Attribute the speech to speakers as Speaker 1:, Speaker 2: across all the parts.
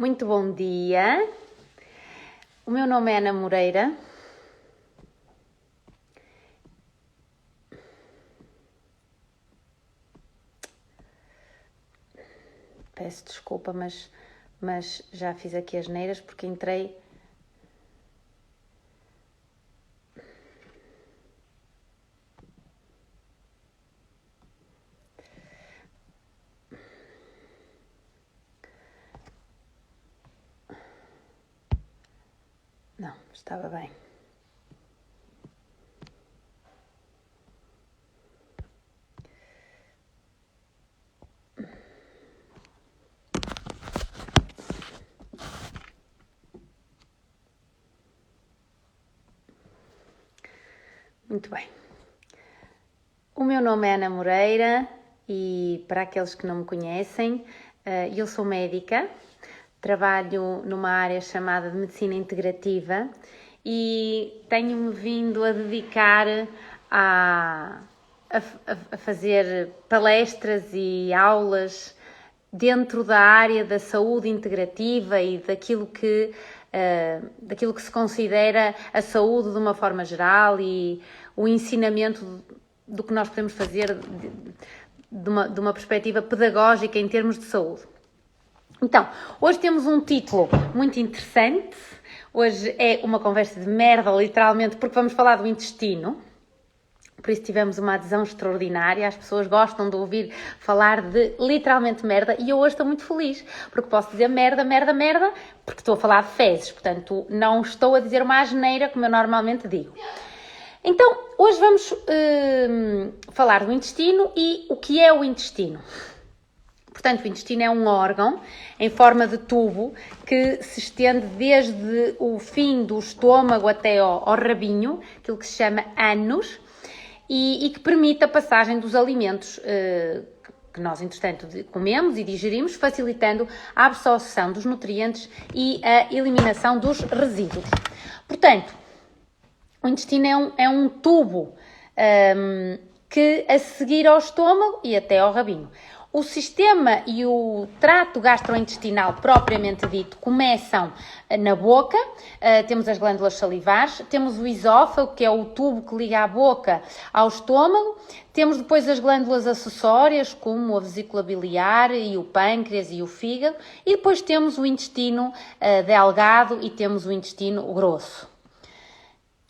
Speaker 1: Muito bom dia. O meu nome é Ana Moreira. Peço desculpa, mas já fiz aqui as neiras porque entrei. Não, estava bem. Muito bem. O meu nome é Ana Moreira e, para aqueles que não me conhecem, eu sou médica, trabalho numa área chamada de Medicina Integrativa e tenho-me vindo a dedicar a fazer palestras e aulas dentro da área da saúde integrativa e daquilo que se considera a saúde de uma forma geral e o ensinamento do que nós podemos fazer de uma perspectiva pedagógica em termos de saúde. Então, hoje temos um título muito interessante. Hoje é uma conversa de merda, literalmente, porque vamos falar do intestino. Por isso tivemos uma adesão extraordinária. As pessoas gostam de ouvir falar de literalmente merda e eu hoje estou muito feliz, porque posso dizer merda, porque estou a falar de fezes. Portanto, não estou a dizer uma asneira como eu normalmente digo. Então, hoje vamos falar do intestino e o que é o intestino. Portanto, o intestino é um órgão em forma de tubo que se estende desde o fim do estômago até ao rabinho, aquilo que se chama ânus, e que permite a passagem dos alimentos que nós, entretanto, comemos e digerimos, facilitando a absorção dos nutrientes e a eliminação dos resíduos. Portanto, o intestino é um tubo que, a seguir ao estômago e até ao rabinho. O sistema e o trato gastrointestinal propriamente dito começam na boca, temos as glândulas salivares, temos o esófago, que é o tubo que liga a boca ao estômago, temos depois as glândulas acessórias, como a vesícula biliar e o pâncreas e o fígado, e depois temos o intestino delgado e temos o intestino grosso.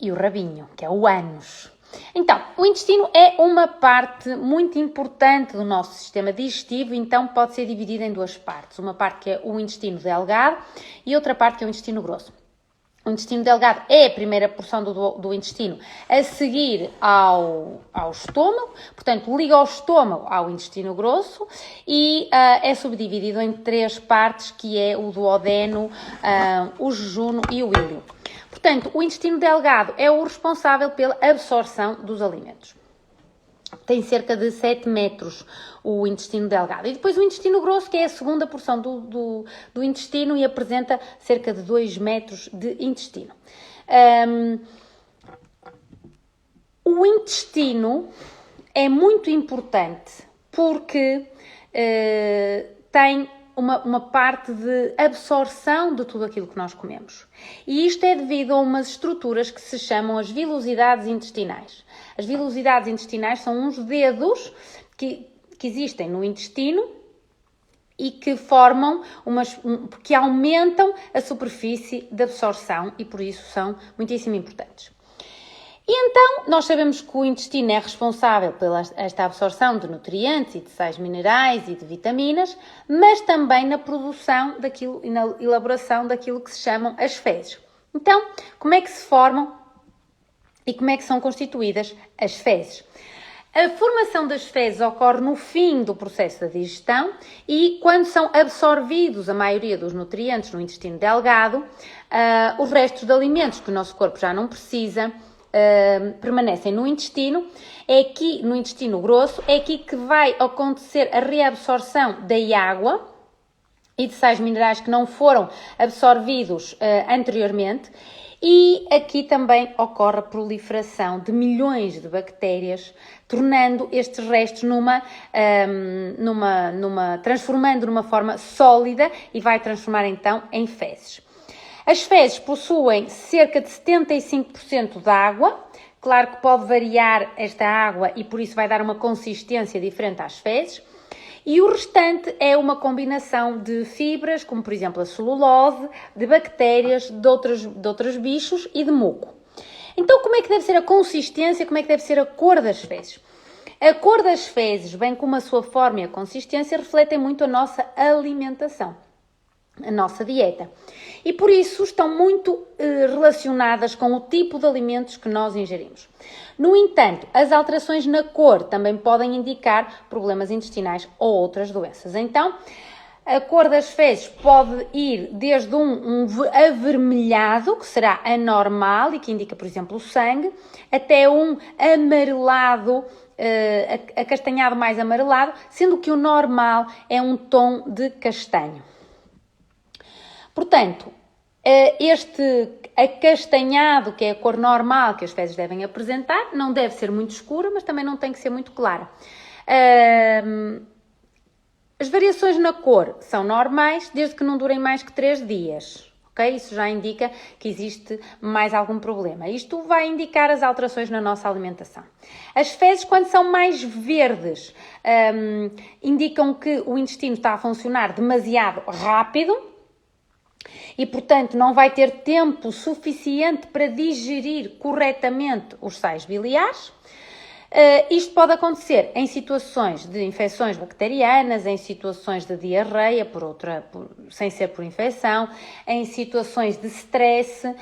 Speaker 1: E o rabinho, que é o ânus. Então, o intestino é uma parte muito importante do nosso sistema digestivo, então pode ser dividido em duas partes. Uma parte que é o intestino delgado e outra parte que é o intestino grosso. O intestino delgado é a primeira porção do intestino a seguir ao estômago, portanto, liga ao estômago ao intestino grosso e é subdividido em três partes, que é o duodeno, o jejuno e o íleo. Portanto, o intestino delgado é o responsável pela absorção dos alimentos. Tem cerca de 7 metros o intestino delgado. E depois o intestino grosso, que é a segunda porção do intestino e apresenta cerca de 2 metros de intestino. O intestino é muito importante porque tem uma parte de absorção de tudo aquilo que nós comemos. E isto é devido a umas estruturas que se chamam as vilosidades intestinais. As vilosidades intestinais são uns dedos que existem no intestino e que formam que aumentam a superfície de absorção e por isso são muitíssimo importantes. E então, nós sabemos que o intestino é responsável pela esta absorção de nutrientes e de sais minerais e de vitaminas, mas também na produção daquilo e na elaboração daquilo que se chamam as fezes. Então, como é que se formam e como é que são constituídas as fezes? A formação das fezes ocorre no fim do processo da digestão e quando são absorvidos a maioria dos nutrientes no intestino delgado, os restos de alimentos que o nosso corpo já não precisa permanecem no intestino. É aqui, no intestino grosso, é aqui que vai acontecer a reabsorção da água e de sais minerais que não foram absorvidos anteriormente. E aqui também ocorre a proliferação de milhões de bactérias, tornando estes restos transformando numa forma sólida e vai transformar então em fezes. As fezes possuem cerca de 75% de água. Claro que pode variar esta água e por isso vai dar uma consistência diferente às fezes. E o restante é uma combinação de fibras, como por exemplo a celulose, de bactérias, de outros bichos e de muco. Então, como é que deve ser a consistência, como é que deve ser a cor das fezes? A cor das fezes, bem como a sua forma e a consistência, refletem muito a nossa alimentação, a nossa dieta. E por isso estão muito relacionadas com o tipo de alimentos que nós ingerimos. No entanto, as alterações na cor também podem indicar problemas intestinais ou outras doenças. Então, a cor das fezes pode ir desde um avermelhado, que será anormal e que indica, por exemplo, o sangue, até um amarelado, acastanhado mais amarelado, sendo que o normal é um tom de castanho. Portanto, este acastanhado, que é a cor normal que as fezes devem apresentar, não deve ser muito escura, mas também não tem que ser muito clara. As variações na cor são normais, desde que não durem mais que 3 dias. Okay? Isso já indica que existe mais algum problema. Isto vai indicar as alterações na nossa alimentação. As fezes, quando são mais verdes, indicam que o intestino está a funcionar demasiado rápido, e, portanto, não vai ter tempo suficiente para digerir corretamente os sais biliares. Isto pode acontecer em situações de infecções bacterianas, em situações de diarreia, sem ser por infecção, em situações de stress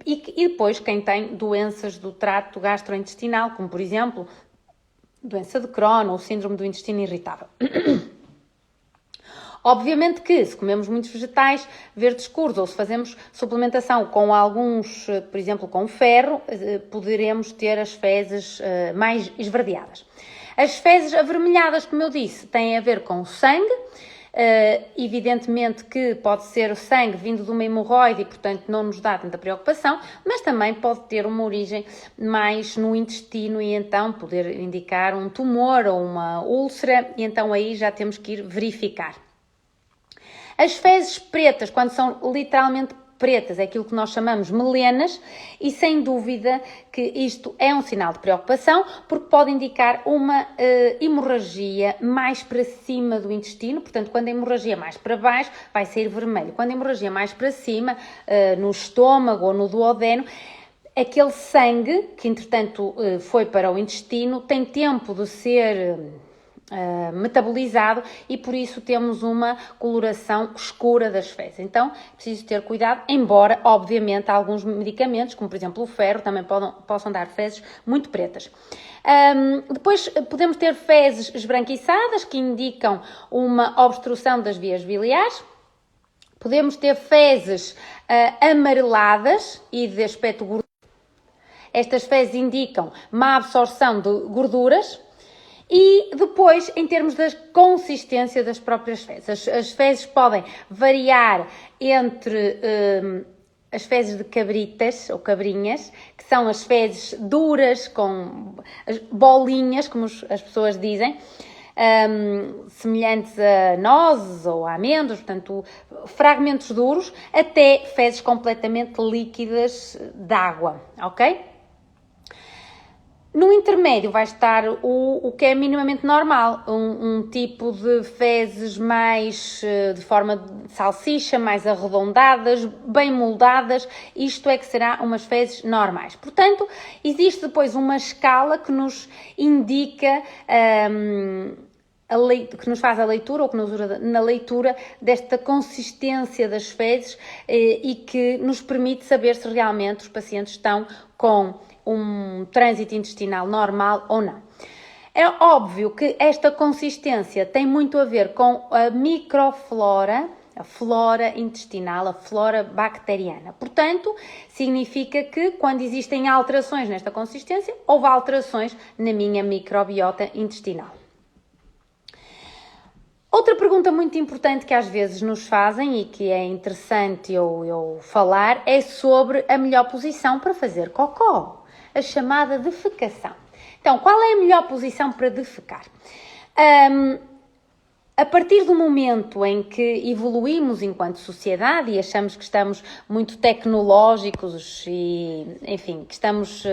Speaker 1: e depois quem tem doenças do trato gastrointestinal, como, por exemplo, doença de Crohn ou síndrome do intestino irritável. Obviamente que, se comemos muitos vegetais verdes escuros ou se fazemos suplementação com alguns, por exemplo, com ferro, poderemos ter as fezes mais esverdeadas. As fezes avermelhadas, como eu disse, têm a ver com o sangue. Evidentemente que pode ser o sangue vindo de uma hemorroide e, portanto, não nos dá tanta preocupação, mas também pode ter uma origem mais no intestino e então poder indicar um tumor ou uma úlcera e então aí já temos que ir verificar. As fezes pretas, quando são literalmente pretas, é aquilo que nós chamamos melenas e sem dúvida que isto é um sinal de preocupação porque pode indicar uma hemorragia mais para cima do intestino, portanto quando a hemorragia mais para baixo vai sair vermelho, quando a hemorragia mais para cima, no estômago ou no duodeno, aquele sangue que entretanto foi para o intestino tem tempo de ser metabolizado e por isso temos uma coloração escura das fezes. Então, preciso ter cuidado, embora, obviamente, alguns medicamentos, como por exemplo o ferro, também possam dar fezes muito pretas. Depois podemos ter fezes esbranquiçadas, que indicam uma obstrução das vias biliares. Podemos ter fezes amareladas e de aspecto gorduroso. Estas fezes indicam má absorção de gorduras. E depois, em termos da consistência das próprias fezes, as fezes podem variar entre as fezes de cabritas ou cabrinhas, que são as fezes duras, com as bolinhas, como as pessoas dizem, semelhantes a nozes ou a amêndoas, portanto, fragmentos duros, até fezes completamente líquidas de água, ok? No intermédio vai estar o que é minimamente normal, um tipo de fezes mais de forma de salsicha, mais arredondadas, bem moldadas, isto é que será umas fezes normais. Portanto, existe depois uma escala que nos indica, que nos faz a leitura ou que nos ajuda na leitura desta consistência das fezes e que nos permite saber se realmente os pacientes estão com um trânsito intestinal normal ou não. É óbvio que esta consistência tem muito a ver com a microflora, a flora intestinal, a flora bacteriana. Portanto, significa que quando existem alterações nesta consistência, houve alterações na minha microbiota intestinal. Outra pergunta muito importante que às vezes nos fazem e que é interessante eu falar é sobre a melhor posição para fazer cocó, a chamada defecação. Então, qual é a melhor posição para defecar? A partir do momento em que evoluímos enquanto sociedade e achamos que estamos muito tecnológicos e, enfim, que estamos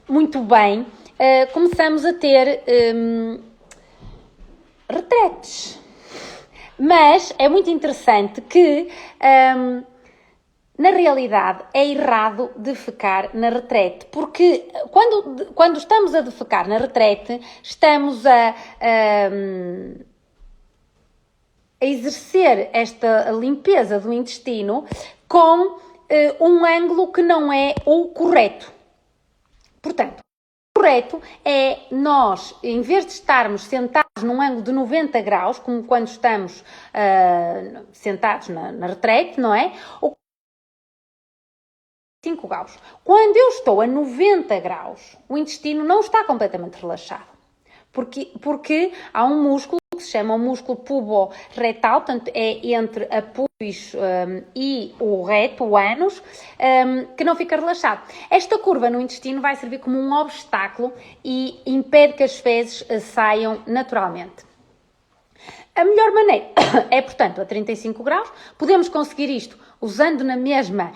Speaker 1: muito bem, começamos a ter retretes. Mas é muito interessante que, na realidade, é errado defecar na retrete, porque quando estamos a defecar na retrete, estamos a exercer esta limpeza do intestino com um ângulo que não é o correto. Portanto, o correto é nós, em vez de estarmos sentados num ângulo de 90 graus, como quando estamos sentados na retrete, não é? 5 graus. Quando eu estou a 90 graus, o intestino não está completamente relaxado. Porque há um músculo que se chama o músculo pubo-retal, portanto é entre a pubis e o reto, o ânus, que não fica relaxado. Esta curva no intestino vai servir como um obstáculo e impede que as fezes saiam naturalmente. A melhor maneira é, portanto, a 35 graus. Podemos conseguir isto usando na mesma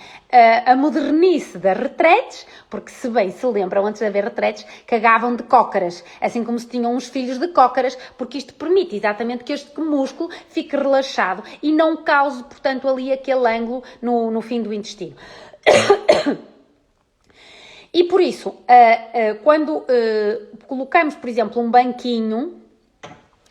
Speaker 1: a modernice das retretes, porque se bem se lembram, antes de haver retretes, cagavam de cócaras, assim como se tinham uns filhos de cócaras, porque isto permite exatamente que este músculo fique relaxado e não cause, portanto, ali aquele ângulo no fim do intestino. E por isso, quando colocamos, por exemplo, um banquinho,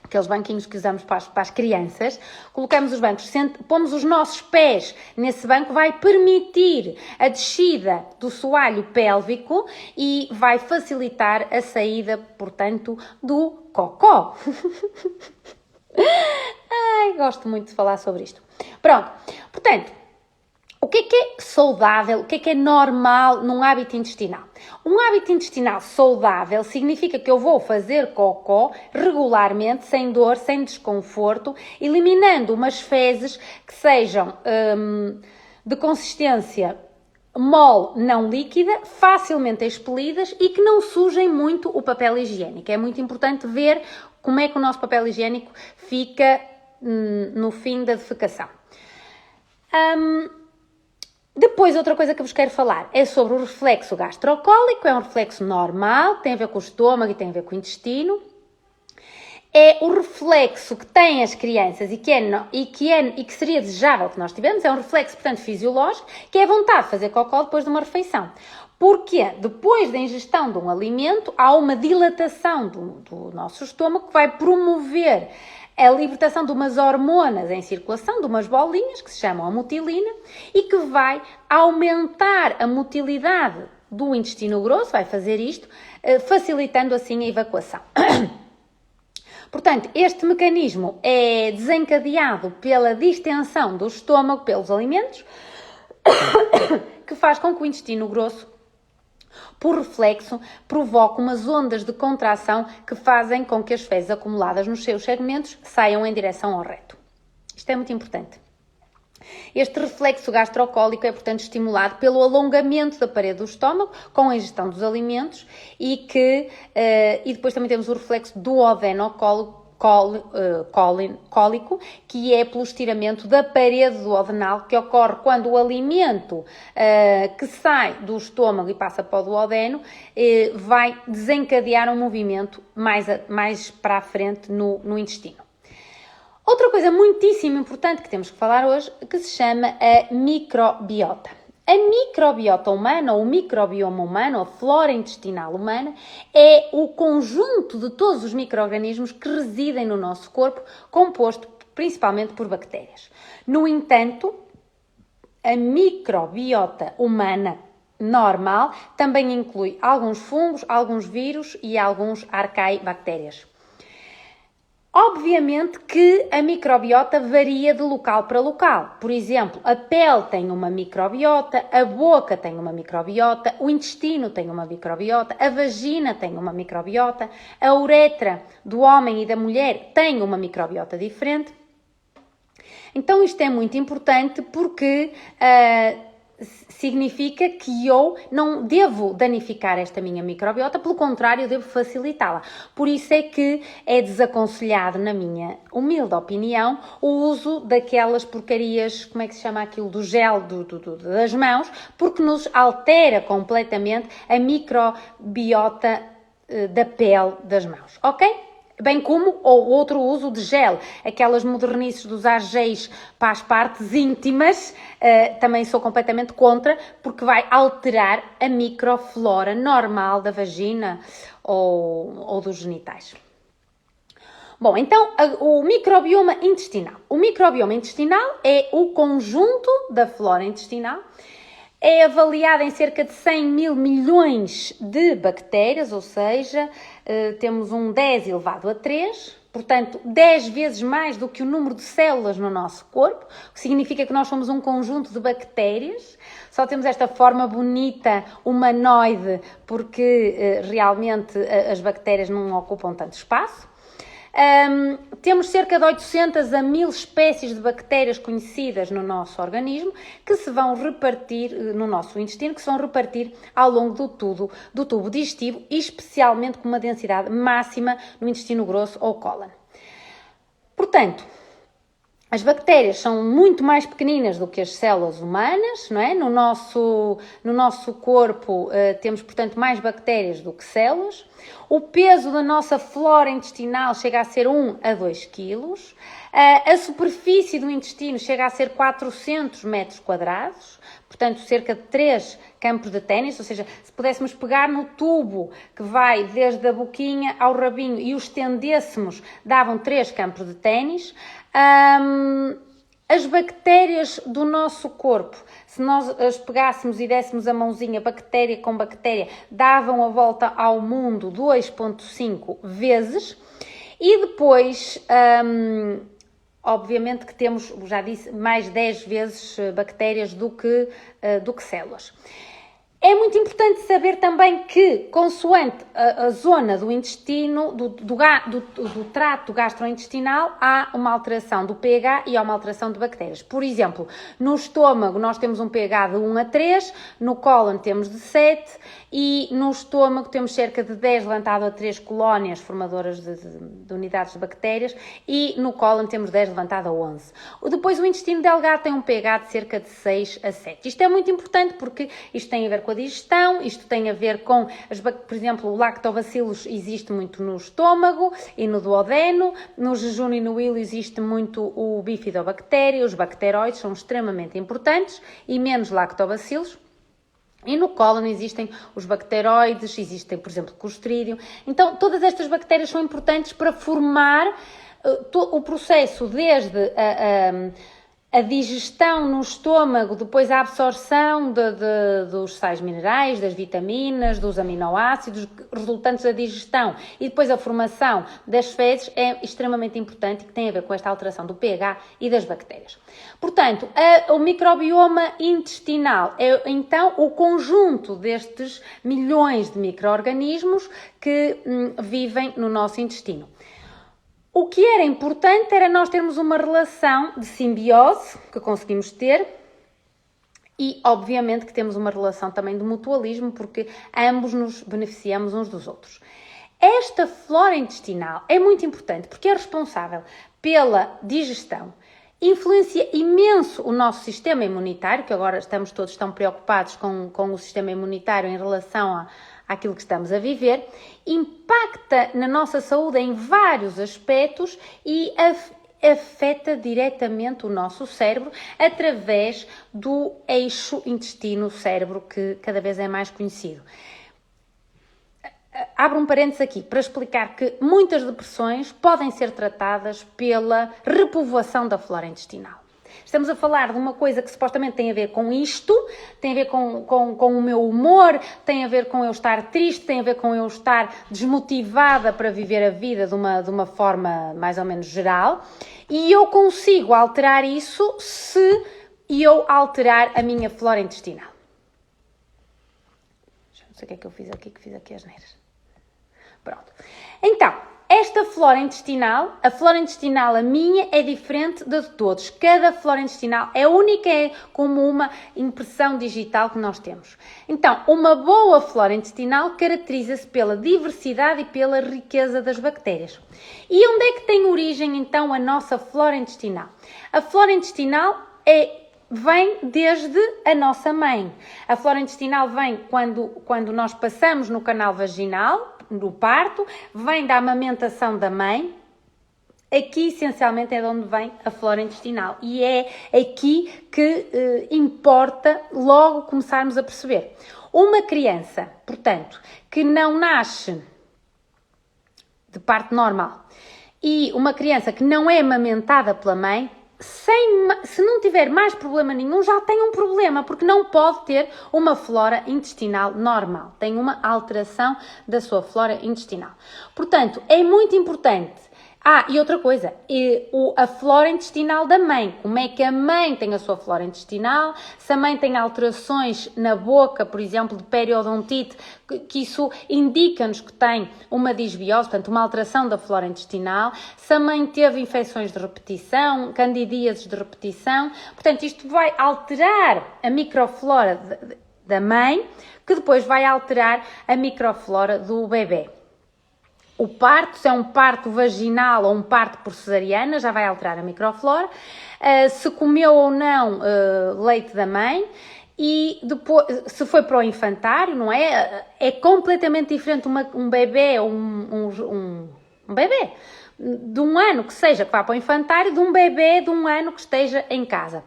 Speaker 1: aqueles banquinhos que usamos para as crianças, colocamos os bancos, pomos os nossos pés nesse banco, vai permitir a descida do soalho pélvico e vai facilitar a saída, portanto, do cocó. Ai, gosto muito de falar sobre isto. Pronto, portanto, o que é saudável, o que é normal num hábito intestinal? Um hábito intestinal saudável significa que eu vou fazer cocó regularmente, sem dor, sem desconforto, eliminando umas fezes que sejam de consistência mole, não líquida, facilmente expelidas e que não sujem muito o papel higiênico. É muito importante ver como é que o nosso papel higiênico fica no fim da defecação. Depois, outra coisa que vos quero falar é sobre o reflexo gastrocólico. É um reflexo normal, tem a ver com o estômago e tem a ver com o intestino. É o reflexo que têm as crianças e que seria desejável que nós tivéssemos. É um reflexo, portanto, fisiológico, que é a vontade de fazer cocó depois de uma refeição. Porque depois da ingestão de um alimento, há uma dilatação do nosso estômago que vai promover a libertação de umas hormonas em circulação, de umas bolinhas que se chamam a mutilina e que vai aumentar a motilidade do intestino grosso, vai fazer isto, facilitando assim a evacuação. Portanto, este mecanismo é desencadeado pela distensão do estômago pelos alimentos, que faz com que o intestino grosso, por reflexo, provoca umas ondas de contração que fazem com que as fezes acumuladas nos seus segmentos saiam em direção ao reto. Isto é muito importante. Este reflexo gastrocólico é, portanto, estimulado pelo alongamento da parede do estômago com a ingestão dos alimentos e depois também temos o reflexo duodenocólico, cólico, que é pelo estiramento da parede duodenal, que ocorre quando o alimento que sai do estômago e passa para o duodeno vai desencadear um movimento mais para a frente no intestino. Outra coisa muitíssimo importante que temos que falar hoje, que se chama a microbiota. A microbiota humana, ou o microbioma humano, ou a flora intestinal humana, é o conjunto de todos os micro-organismos que residem no nosso corpo, composto principalmente por bactérias. No entanto, a microbiota humana normal também inclui alguns fungos, alguns vírus e alguns arcaibactérias. Obviamente que a microbiota varia de local para local. Por exemplo, a pele tem uma microbiota, a boca tem uma microbiota, o intestino tem uma microbiota, a vagina tem uma microbiota, a uretra do homem e da mulher tem uma microbiota diferente. Então isto é muito importante porque significa que eu não devo danificar esta minha microbiota, pelo contrário, eu devo facilitá-la. Por isso é que é desaconselhado, na minha humilde opinião, o uso daquelas porcarias, como é que se chama aquilo, do gel das mãos, porque nos altera completamente a microbiota da pele das mãos, ok? Bem como o outro uso de gel, aquelas modernices de usar géis para as partes íntimas, também sou completamente contra, porque vai alterar a microflora normal da vagina ou dos genitais. Bom, então, o microbioma intestinal. O microbioma intestinal é o conjunto da flora intestinal. É avaliada em cerca de 100 mil milhões de bactérias, ou seja, temos um 10 elevado a 3, portanto, 10 vezes mais do que o número de células no nosso corpo, o que significa que nós somos um conjunto de bactérias. Só temos esta forma bonita, humanoide, porque realmente as bactérias não ocupam tanto espaço. Temos cerca de 800 a 1000 espécies de bactérias conhecidas no nosso organismo que se vão repartir no nosso intestino, que se vão repartir ao longo do tubo digestivo, especialmente com uma densidade máxima no intestino grosso ou cólon. Portanto, as bactérias são muito mais pequeninas do que as células humanas, não é? No nosso corpo temos, portanto, mais bactérias do que células. O peso da nossa flora intestinal chega a ser 1 a 2 quilos. A superfície do intestino chega a ser 400 metros quadrados, portanto, cerca de 3 campos de ténis, ou seja, se pudéssemos pegar no tubo que vai desde a boquinha ao rabinho e o estendêssemos, davam 3 campos de ténis. As bactérias do nosso corpo, se nós as pegássemos e dessemos a mãozinha bactéria com bactéria, davam a volta ao mundo 2,5 vezes. E depois, obviamente que temos, já disse, mais 10 vezes bactérias do que células. É muito importante saber também que, consoante a zona do intestino, do trato gastrointestinal, há uma alteração do pH e há uma alteração de bactérias. Por exemplo, no estômago nós temos um pH de 1 a 3, no cólon temos de 7 e no estômago temos cerca de 10 levantado a 3 colónias formadoras de unidades de bactérias e no cólon temos 10 levantado a 11. Depois o intestino delgado tem um pH de cerca de 6 a 7. Isto é muito importante porque isto tem a ver com a digestão, isto tem a ver com, por exemplo, o lactobacillus existe muito no estômago e no duodeno, no jejum e no hilo existe muito o bifidobactéria, os bacteroides são extremamente importantes e menos lactobacillus. E no cólon existem os bacteroides, existem, por exemplo, Clostridium. Então, todas estas bactérias são importantes para formar o processo desde a digestão no estômago, depois a absorção dos sais minerais, das vitaminas, dos aminoácidos resultantes da digestão e depois a formação das fezes é extremamente importante e que tem a ver com esta alteração do pH e das bactérias. Portanto, o microbioma intestinal é então o conjunto destes milhões de micro-organismos que vivem no nosso intestino. O que era importante era nós termos uma relação de simbiose que conseguimos ter e, obviamente, que temos uma relação também de mutualismo porque ambos nos beneficiamos uns dos outros. Esta flora intestinal é muito importante porque é responsável pela digestão, influencia imenso o nosso sistema imunitário, que agora estamos todos tão preocupados com o sistema imunitário em relação àquilo que estamos a viver, impacta na nossa saúde em vários aspectos e afeta diretamente o nosso cérebro através do eixo intestino-cérebro que cada vez é mais conhecido. Abro um parênteses aqui para explicar que muitas depressões podem ser tratadas pela repovoação da flora intestinal. Estamos a falar de uma coisa que supostamente tem a ver com isto, tem a ver com o meu humor, tem a ver com eu estar triste, tem a ver com eu estar desmotivada para viver a vida de uma forma mais ou menos geral. E eu consigo alterar isso se eu alterar a minha flora intestinal. Já não sei o que é que eu fiz aqui as neiras. Pronto. Então, esta flora intestinal, a flora intestinal, a minha, é diferente de todos. Cada flora intestinal é única, é como uma impressão digital que nós temos. Então, uma boa flora intestinal caracteriza-se pela diversidade e pela riqueza das bactérias. E onde é que tem origem, então, a nossa flora intestinal? A flora intestinal vem desde a nossa mãe. A flora intestinal vem quando nós passamos no canal vaginal, no parto, vem da amamentação da mãe. Aqui, essencialmente, é de onde vem a flora intestinal. E é aqui que importa logo começarmos a perceber. Uma criança, portanto, que não nasce de parto normal e uma criança que não é amamentada pela mãe, se não tiver mais problema nenhum, já tem um problema, porque não pode ter uma flora intestinal normal. Tem uma alteração da sua flora intestinal. Portanto, é muito importante. E outra coisa, a flora intestinal da mãe. Como é que a mãe tem a sua flora intestinal? Se a mãe tem alterações na boca, por exemplo, de periodontite, que isso indica-nos que tem uma disbiose, portanto, uma alteração da flora intestinal. Se a mãe teve infecções de repetição, candidíases de repetição, portanto, isto vai alterar a microflora da mãe, que depois vai alterar a microflora do bebê. O parto, se é um parto vaginal ou um parto por cesariana, já vai alterar a microflora. Se comeu ou não leite da mãe. E depois, se foi para o infantário, não é? É completamente diferente um bebê ou um bebê de 1 ano que vá para o infantário, de um bebê de 1 ano que esteja em casa.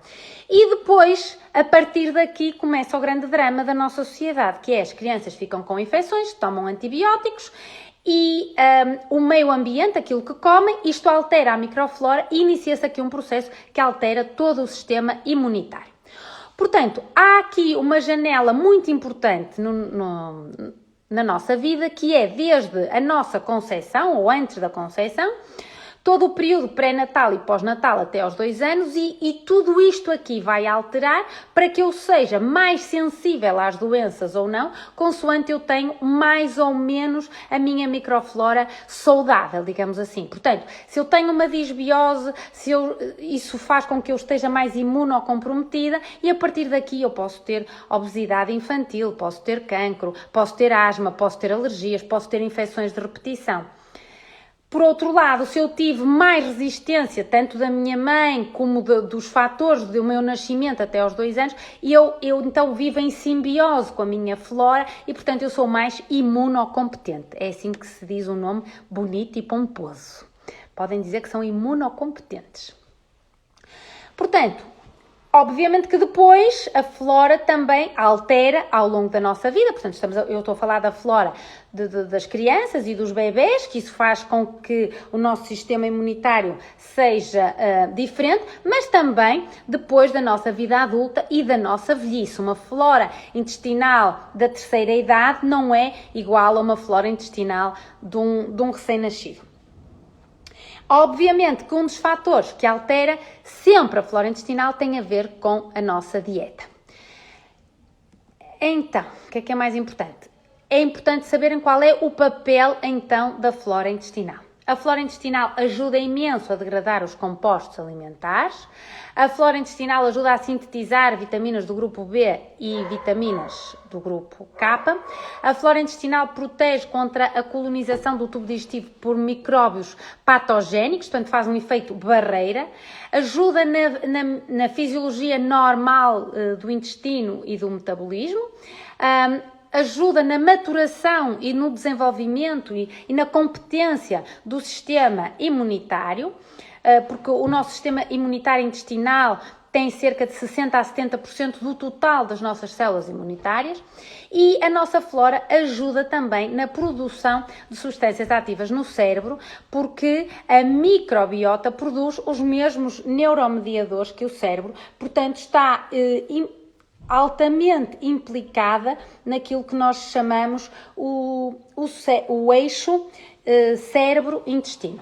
Speaker 1: E depois, a partir daqui, começa o grande drama da nossa sociedade, que é as crianças ficam com infecções, tomam antibióticos, e o meio ambiente, aquilo que comem, isto altera a microflora e inicia-se aqui um processo que altera todo o sistema imunitário. Portanto, há aqui uma janela muito importante na nossa vida, que é desde a nossa conceição, ou antes da conceição, todo o período pré-natal e pós-natal até aos 2 anos e tudo isto aqui vai alterar para que eu seja mais sensível às doenças ou não, consoante eu tenho mais ou menos a minha microflora saudável, digamos assim. Portanto, se eu tenho uma disbiose, isso faz com que eu esteja mais imunocomprometida e a partir daqui eu posso ter obesidade infantil, posso ter cancro, posso ter asma, posso ter alergias, posso ter infecções de repetição. Por outro lado, se eu tive mais resistência, tanto da minha mãe como dos fatores do meu nascimento até aos 2 anos, eu então vivo em simbiose com a minha flora e, portanto, eu sou mais imunocompetente. É assim que se diz um nome bonito e pomposo. Podem dizer que são imunocompetentes. Portanto, obviamente que depois a flora também altera ao longo da nossa vida, portanto eu estou a falar da flora das crianças e dos bebés, que isso faz com que o nosso sistema imunitário seja diferente, mas também depois da nossa vida adulta e da nossa velhice. Uma flora intestinal da terceira idade não é igual a uma flora intestinal de um recém-nascido. Obviamente que um dos fatores que altera sempre a flora intestinal tem a ver com a nossa dieta. Então, o que é mais importante? É importante saberem qual é o papel, então, da flora intestinal. A flora intestinal ajuda imenso a degradar os compostos alimentares. A flora intestinal ajuda a sintetizar vitaminas do grupo B e vitaminas do grupo K. A flora intestinal protege contra a colonização do tubo digestivo por micróbios patogénicos, portanto faz um efeito barreira. Ajuda na fisiologia normal do intestino e do metabolismo. Ajuda na maturação e no desenvolvimento e na competência do sistema imunitário, porque o nosso sistema imunitário intestinal tem cerca de 60% a 70% do total das nossas células imunitárias, e a nossa flora ajuda também na produção de substâncias ativas no cérebro, porque a microbiota produz os mesmos neuromediadores que o cérebro, portanto está altamente implicada naquilo que nós chamamos o eixo cérebro-intestino.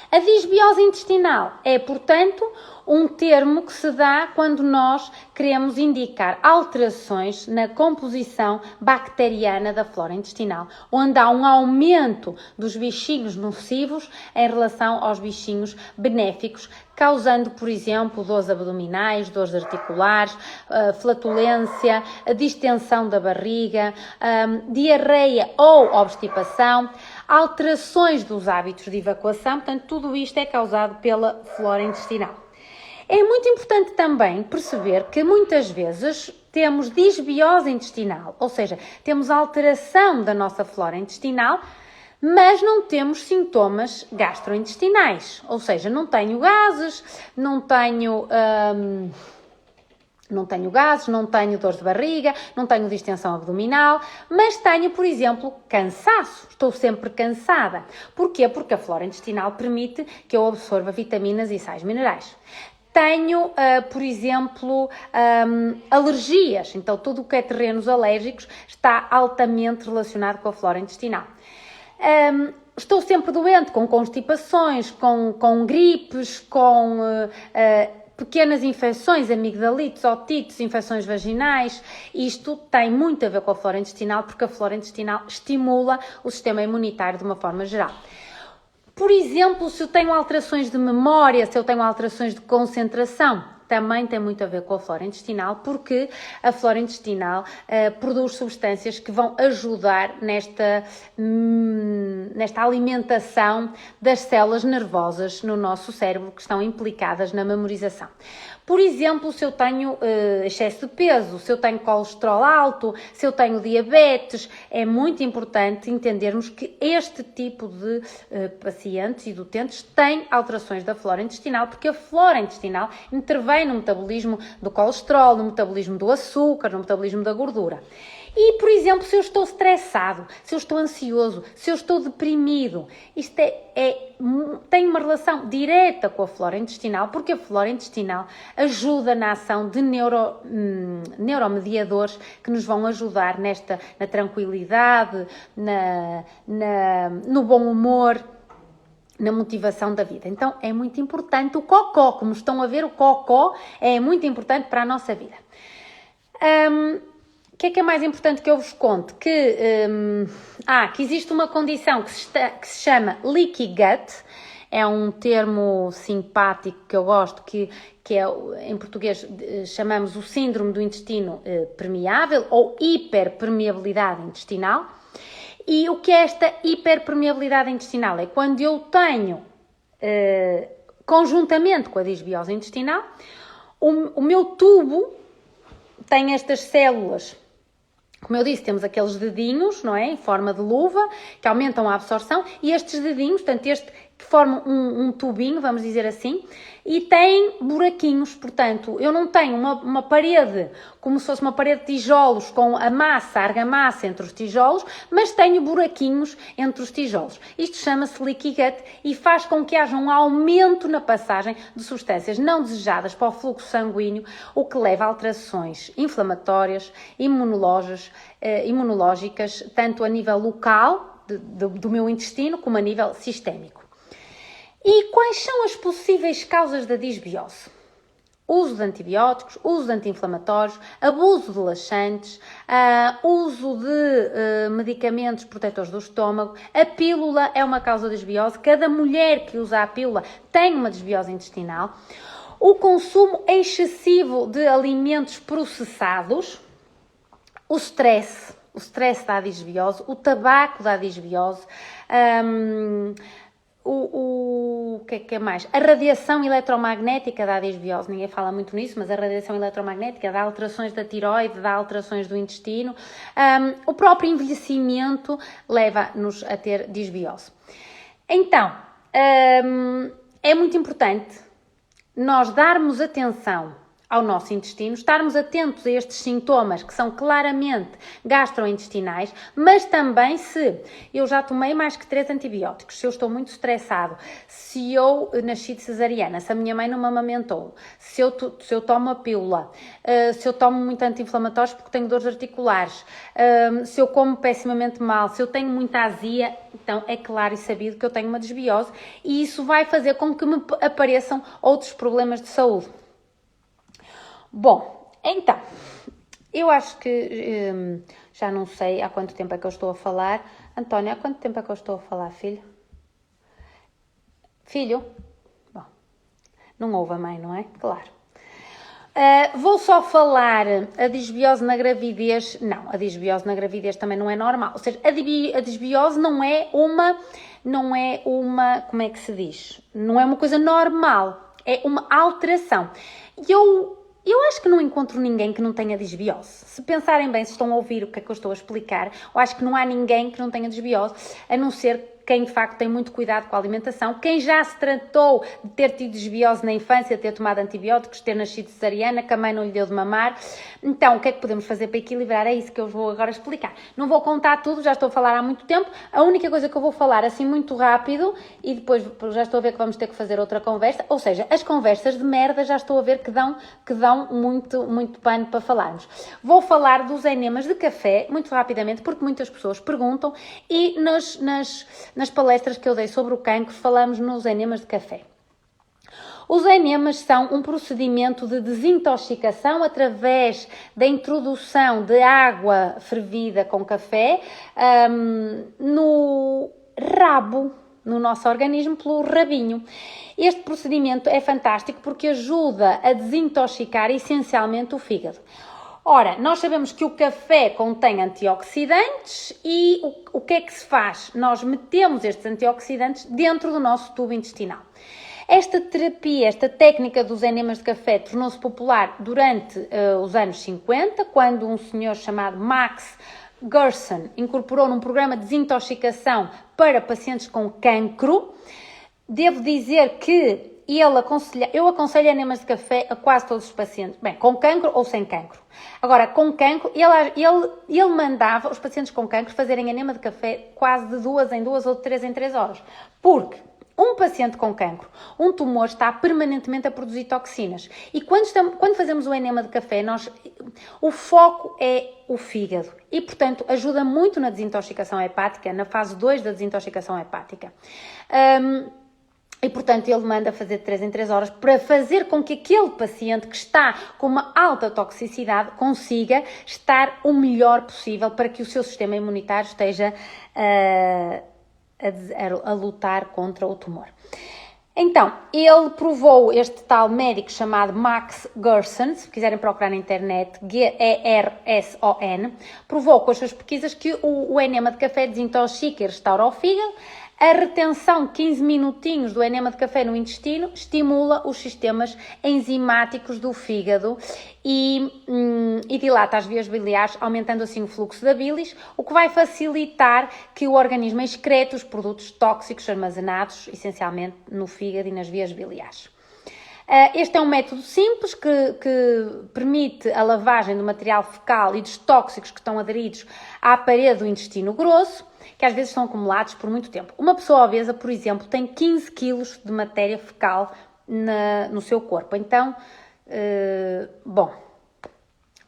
Speaker 1: A disbiose intestinal é, portanto, um termo que se dá quando nós queremos indicar alterações na composição bacteriana da flora intestinal, onde há um aumento dos bichinhos nocivos em relação aos bichinhos benéficos, causando, por exemplo, dores abdominais, dores articulares, flatulência, a distensão da barriga, diarreia ou obstipação, alterações dos hábitos de evacuação. Portanto, tudo isto é causado pela flora intestinal. É muito importante também perceber que muitas vezes temos disbiose intestinal, ou seja, temos alteração da nossa flora intestinal, mas não temos sintomas gastrointestinais, ou seja, não tenho gases, não tenho dores de barriga, não tenho distensão abdominal, mas tenho, por exemplo, cansaço. Estou sempre cansada. Porquê? Porque a flora intestinal permite que eu absorva vitaminas e sais minerais. Tenho, por exemplo, alergias. Então, tudo o que é terrenos alérgicos está altamente relacionado com a flora intestinal. Estou sempre doente, com constipações, com gripes, com pequenas infecções, amigdalites, otites, infecções vaginais. Isto tem muito a ver com a flora intestinal, porque a flora intestinal estimula o sistema imunitário de uma forma geral. Por exemplo, se eu tenho alterações de memória, se eu tenho alterações de concentração, também tem muito a ver com a flora intestinal, porque a flora intestinal produz substâncias que vão ajudar nesta alimentação das células nervosas no nosso cérebro, que estão implicadas na memorização. Por exemplo, se eu tenho excesso de peso, se eu tenho colesterol alto, se eu tenho diabetes, é muito importante entendermos que este tipo de pacientes e de utentes têm alterações da flora intestinal, porque a flora intestinal intervém no metabolismo do colesterol, no metabolismo do açúcar, no metabolismo da gordura. E, por exemplo, se eu estou estressado, se eu estou ansioso, se eu estou deprimido, isto tem uma relação direta com a flora intestinal, porque a flora intestinal ajuda na ação de neuromediadores que nos vão ajudar na tranquilidade, no bom humor, na motivação da vida. Então, é muito importante o cocó. Como estão a ver, o cocó é muito importante para a nossa vida. O que é mais importante que eu vos conte? Que existe uma condição que se chama leaky gut. É um termo simpático que eu gosto, que é, em português, chamamos o síndrome do intestino permeável ou hiperpermeabilidade intestinal. E o que é esta hiperpermeabilidade intestinal? É quando eu tenho, conjuntamente com a disbiose intestinal, o meu tubo tem estas células. Como eu disse, temos aqueles dedinhos, não é? Em forma de luva, que aumentam a absorção, e estes dedinhos, portanto, que formam um tubinho, vamos dizer assim, e têm buraquinhos. Portanto, eu não tenho uma parede, como se fosse uma parede de tijolos, com a argamassa entre os tijolos, mas tenho buraquinhos entre os tijolos. Isto chama-se leaky gut e faz com que haja um aumento na passagem de substâncias não desejadas para o fluxo sanguíneo, o que leva a alterações inflamatórias, imunológicas, tanto a nível local do meu intestino, como a nível sistémico. E quais são as possíveis causas da disbiose? Uso de antibióticos, uso de anti-inflamatórios, abuso de laxantes, uso de medicamentos protetores do estômago. A pílula é uma causa de disbiose. Cada mulher que usa a pílula tem uma disbiose intestinal. O consumo excessivo de alimentos processados, o stress dá disbiose, o tabaco dá disbiose, o que é mais? A radiação eletromagnética dá disbiose, ninguém fala muito nisso, mas a radiação eletromagnética dá alterações da tireoide, dá alterações do intestino. O próprio envelhecimento leva-nos a ter disbiose. Então, é muito importante nós darmos atenção ao nosso intestino, estarmos atentos a estes sintomas que são claramente gastrointestinais, mas também se eu já tomei mais que 3 antibióticos, se eu estou muito estressado, se eu nasci de cesariana, se a minha mãe não me amamentou, se eu tomo a pílula, se eu tomo muito anti-inflamatórios porque tenho dores articulares, se eu como pessimamente mal, se eu tenho muita azia, então é claro e sabido que eu tenho uma desbiose e isso vai fazer com que me apareçam outros problemas de saúde. Bom, então, eu acho que já não sei há quanto tempo é que eu estou a falar. António, há quanto tempo é que eu estou a falar, filho? Filho? Bom, não ouve a mãe, não é? Claro. Vou só falar a disbiose na gravidez. Não, a disbiose na gravidez também não é normal. Ou seja, a disbiose não é uma, como é que se diz? Não é uma coisa normal, é uma alteração. Eu acho que não encontro ninguém que não tenha disbiose. Se pensarem bem, se estão a ouvir o que é que eu estou a explicar, eu acho que não há ninguém que não tenha disbiose, a não ser quem de facto tem muito cuidado com a alimentação, quem já se tratou de ter tido desbiose na infância, ter tomado antibióticos, ter nascido cesariana, que a mãe não lhe deu de mamar. Então, o que é que podemos fazer para equilibrar? É isso que eu vou agora explicar. Não vou contar tudo, já estou a falar há muito tempo. A única coisa que eu vou falar assim muito rápido, e depois já estou a ver que vamos ter que fazer outra conversa, ou seja, as conversas de merda já estou a ver que dão muito pano para falarmos. Vou falar dos enemas de café, muito rapidamente, porque muitas pessoas perguntam, e nas palestras que eu dei sobre o cancro, falamos nos enemas de café. Os enemas são um procedimento de desintoxicação através da introdução de água fervida com café no rabo, no nosso organismo, pelo rabinho. Este procedimento é fantástico porque ajuda a desintoxicar essencialmente o fígado. Ora, nós sabemos que o café contém antioxidantes e o que é que se faz? Nós metemos estes antioxidantes dentro do nosso tubo intestinal. Esta terapia, esta técnica dos enemas de café tornou-se popular durante os anos 50, quando um senhor chamado Max Gerson incorporou num programa de desintoxicação para pacientes com cancro. Devo dizer que eu aconselho enemas de café a quase todos os pacientes, bem, com cancro ou sem cancro. Agora, com cancro, ele mandava os pacientes com cancro fazerem enema de café quase de 2 em 2 ou de 3 em 3 horas. Porque um paciente com cancro, um tumor, está permanentemente a produzir toxinas. E quando fazemos o enema de café, o foco é o fígado. E, portanto, ajuda muito na desintoxicação hepática, na fase 2 da desintoxicação hepática. E, portanto, ele manda fazer de 3 em 3 horas para fazer com que aquele paciente que está com uma alta toxicidade consiga estar o melhor possível para que o seu sistema imunitário esteja a lutar contra o tumor. Então, ele provou, este tal médico chamado Max Gerson, se quiserem procurar na internet, Gerson, provou com as suas pesquisas que o enema de café desintoxica e restaura o fígado. A retenção de 15 minutinhos do enema de café no intestino estimula os sistemas enzimáticos do fígado e dilata as vias biliares, aumentando assim o fluxo da bilis, o que vai facilitar que o organismo excrete os produtos tóxicos armazenados, essencialmente no fígado e nas vias biliares. Este é um método simples que permite a lavagem do material fecal e dos tóxicos que estão aderidos à parede do intestino grosso, que às vezes estão acumulados por muito tempo. Uma pessoa obesa, por exemplo, tem 15 kg de matéria fecal no seu corpo. Então,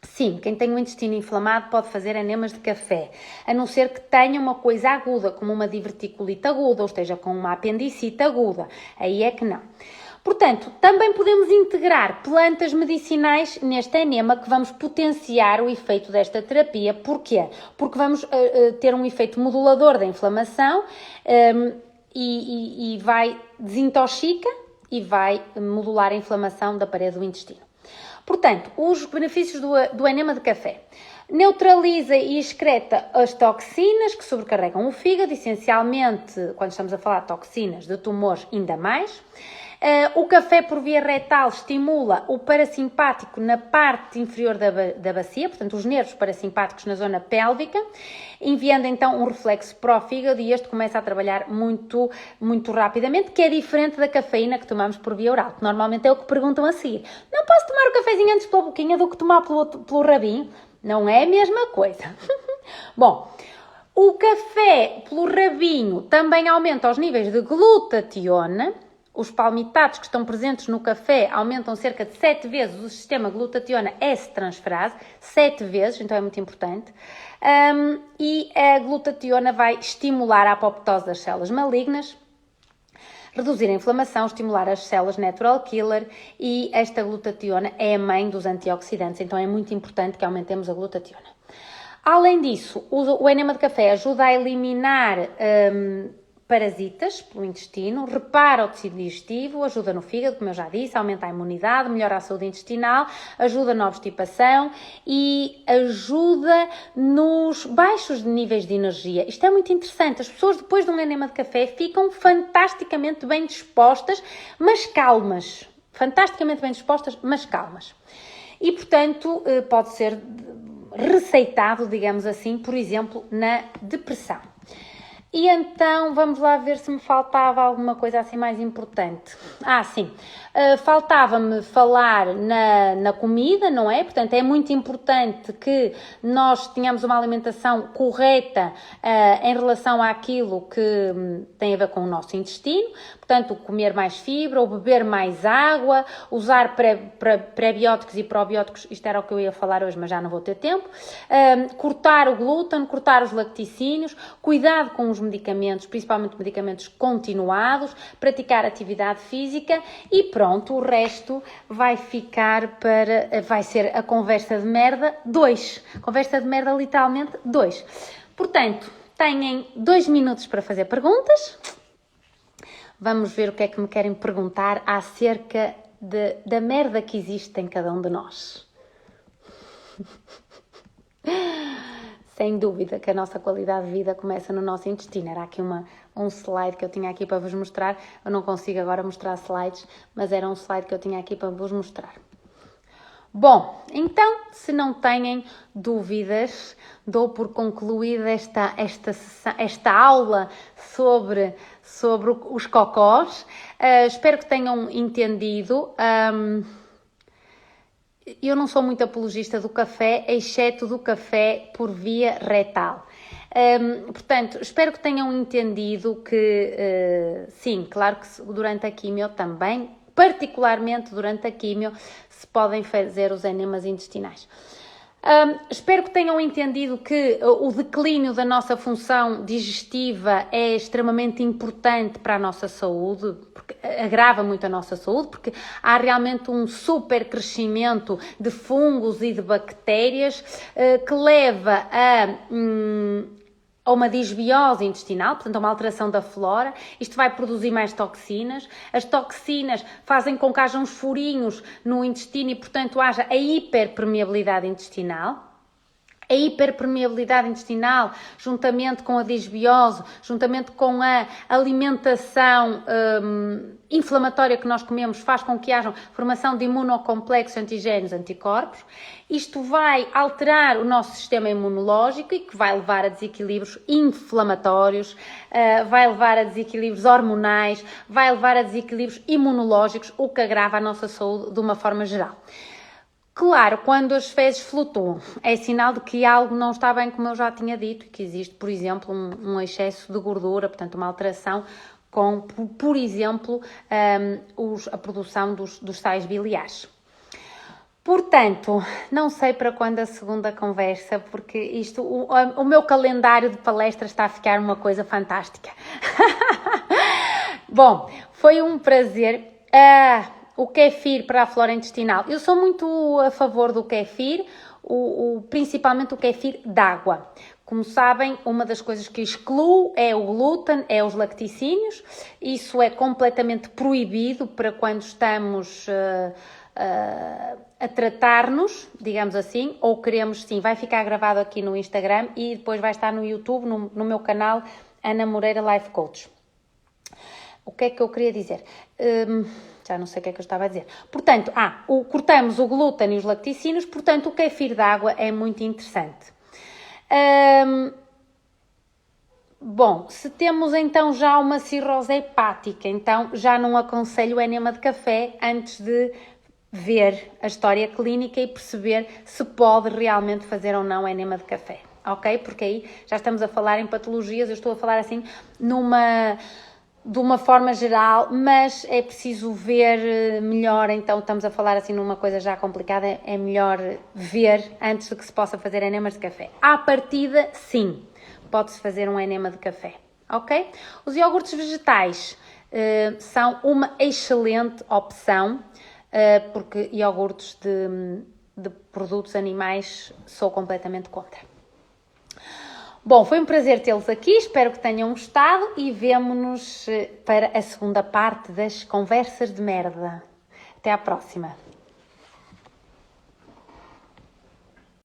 Speaker 1: sim, quem tem o intestino inflamado pode fazer enemas de café, a não ser que tenha uma coisa aguda, como uma diverticulite aguda, ou esteja com uma apendicite aguda. Aí é que não. Portanto, também podemos integrar plantas medicinais neste enema que vamos potenciar o efeito desta terapia. Porquê? Porque vamos ter um efeito modulador da inflamação e vai desintoxica e vai modular a inflamação da parede do intestino. Portanto, os benefícios do enema de café. Neutraliza e excreta as toxinas que sobrecarregam o fígado, essencialmente, quando estamos a falar de toxinas de tumores, ainda mais. O café por via retal estimula o parasimpático na parte inferior da bacia, portanto os nervos parasimpáticos na zona pélvica, enviando então um reflexo para o fígado e este começa a trabalhar muito, muito rapidamente, que é diferente da cafeína que tomamos por via oral, que normalmente é o que perguntam a seguir. Não posso tomar o cafezinho antes pela boquinha do que tomar pelo rabinho? Não é a mesma coisa. Bom, o café pelo rabinho também aumenta os níveis de glutationa. Os palmitatos que estão presentes no café aumentam cerca de 7 vezes o sistema glutationa S-transferase, 7 vezes, então é muito importante. E a glutationa vai estimular a apoptose das células malignas, reduzir a inflamação, estimular as células natural killer e esta glutationa é a mãe dos antioxidantes, então é muito importante que aumentemos a glutationa. Além disso, o enema de café ajuda a eliminar parasitas pelo intestino, repara o tecido digestivo, ajuda no fígado, como eu já disse, aumenta a imunidade, melhora a saúde intestinal, ajuda na obstipação e ajuda nos baixos níveis de energia. Isto é muito interessante. As pessoas depois de um enema de café ficam fantasticamente bem dispostas, mas calmas. Fantasticamente bem dispostas, mas calmas. E, portanto, pode ser receitado, digamos assim, por exemplo, na depressão. E então, vamos lá ver se me faltava alguma coisa assim mais importante. Sim, faltava-me falar na comida, não é? Portanto, é muito importante que nós tenhamos uma alimentação correta em relação àquilo que tem a ver com o nosso intestino. Portanto, comer mais fibra ou beber mais água, usar pré-bióticos e probióticos, isto era o que eu ia falar hoje, mas já não vou ter tempo. Cortar o glúten, cortar os lacticínios, cuidado com os medicamentos, principalmente medicamentos continuados, praticar atividade física e pronto, o resto vai ser a conversa de merda 2. Conversa de merda literalmente 2. Portanto, têm 2 minutos para fazer perguntas. Vamos ver o que é que me querem perguntar acerca da merda que existe em cada um de nós. Sem dúvida que a nossa qualidade de vida começa no nosso intestino. Era aqui um slide que eu tinha aqui para vos mostrar. Eu não consigo agora mostrar slides, mas era um slide que eu tinha aqui para vos mostrar. Bom, então, se não têm dúvidas, dou por concluída esta aula sobre os cocós. Espero que tenham entendido. Eu não sou muito apologista do café, exceto do café por via retal. Portanto, espero que tenham entendido que, sim, claro que durante a quimio também, particularmente durante a quimio, se podem fazer os enemas intestinais. Espero que tenham entendido que o declínio da nossa função digestiva é extremamente importante para a nossa saúde, porque agrava muito a nossa saúde, porque há realmente um super crescimento de fungos e de bactérias que leva a uma disbiose intestinal, portanto a uma alteração da flora. Isto vai produzir mais toxinas. As toxinas fazem com que haja uns furinhos no intestino e, portanto, haja a hiperpermeabilidade intestinal. A hiperpermeabilidade intestinal, juntamente com a disbiose, juntamente com a alimentação inflamatória que nós comemos, faz com que haja formação de imunocomplexo, antigénios, anticorpos. Isto vai alterar o nosso sistema imunológico e que vai levar a desequilíbrios inflamatórios, vai levar a desequilíbrios hormonais, vai levar a desequilíbrios imunológicos, o que agrava a nossa saúde de uma forma geral. Claro, quando as fezes flutuam, é sinal de que algo não está bem, como eu já tinha dito, que existe, por exemplo, um excesso de gordura, portanto, uma alteração com, por exemplo, a produção dos sais biliares. Portanto, não sei para quando a segunda conversa, porque o meu calendário de palestras está a ficar uma coisa fantástica. Bom, foi um prazer. O kéfir para a flora intestinal. Eu sou muito a favor do kéfir, principalmente o kéfir d'água. Como sabem, uma das coisas que exclui é o glúten, é os lacticínios. Isso é completamente proibido para quando estamos a tratar-nos, digamos assim, ou queremos, sim, vai ficar gravado aqui no Instagram e depois vai estar no YouTube, no meu canal Ana Moreira Life Coach. O que é que eu queria dizer? Já não sei o que é que eu estava a dizer. Portanto, cortamos o glúten e os lacticínios, portanto, o kefir de água é muito interessante. Bom, se temos então já uma cirrose hepática, então já não aconselho o enema de café antes de ver a história clínica e perceber se pode realmente fazer ou não enema de café, ok? Porque aí já estamos a falar em patologias, eu estou a falar assim de uma forma geral, mas é preciso ver melhor, então estamos a falar assim numa coisa já complicada, é melhor ver antes de que se possa fazer enemas de café. À partida, sim, pode-se fazer um enema de café, ok? Os iogurtes vegetais são uma excelente opção, porque iogurtes de produtos animais sou completamente contra. Bom, foi um prazer tê-los aqui, espero que tenham gostado e vemo-nos para a segunda parte das conversas de merda. Até à próxima!